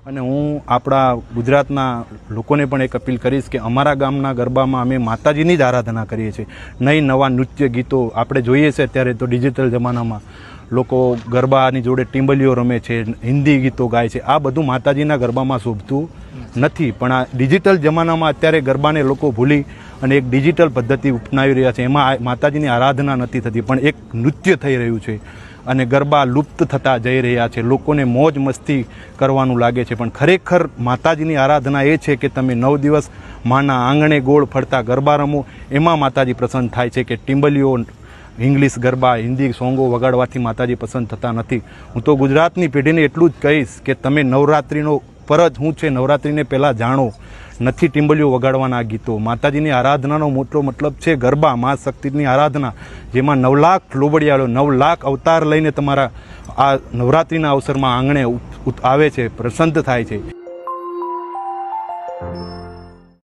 અને હું આપણા ગુજરાતના લોકોને પણ એક અપીલ કરીશ કે અમારા ગામના ગરબામાં અમે માતાજીની જ આરાધના કરીએ છીએ, નહીં નવા નૃત્ય ગીતો. આપણે જોઈએ છે અત્યારે તો ડિજિટલ જમાનામાં લોકો ગરબાની જોડે ટીમ્બલીઓ રમે છે, હિન્દી ગીતો ગાય છે. આ બધું માતાજીના ગરબામાં શોભતું નથી. પણ આ ડિજિટલ જમાનામાં અત્યારે ગરબાને લોકો ભૂલી અને એક ડિજિટલ પદ્ધતિ અપનાવી રહ્યા છે. એમાં માતાજીની આરાધના નથી થતી, પણ એક નૃત્ય થઈ રહ્યું છે અને ગરબા લુપ્ત થતા જઈ રહ્યા છે. લોકોને મોજ મસ્તી કરવાનું લાગે છે, પણ ખરેખર માતાજીની આરાધના એ છે કે તમે 9 દિવસ માના આંગણે ગોળ ફરતા ગરબા રમો. એમાં માતાજી પ્રસન્ન થાય છે કે ટીમ્બલીઓ, ઇંગ્લિશ ગરબા, હિન્દી સોંગો વગાડવાથી માતાજી પસંદ થતા નથી. હું તો ગુજરાતની પેઢીને એટલું જ કહીશ કે તમે નવરાત્રિનો ફરજ શું છે, નવરાત્રિને પહેલાં જાણો. નથી ટીમ્બલીઓ વગાડવાના ગીતો. માતાજીની આરાધનાનો મોટો મતલબ છે ગરબા, મા શક્તિની આરાધના, જેમાં 9 લાખ લોબડિયાળો 9 લાખ અવતાર લઈને તમારા આ નવરાત્રિના અવસરમાં આંગણે આવે છે, પ્રસન્ન થાય છે.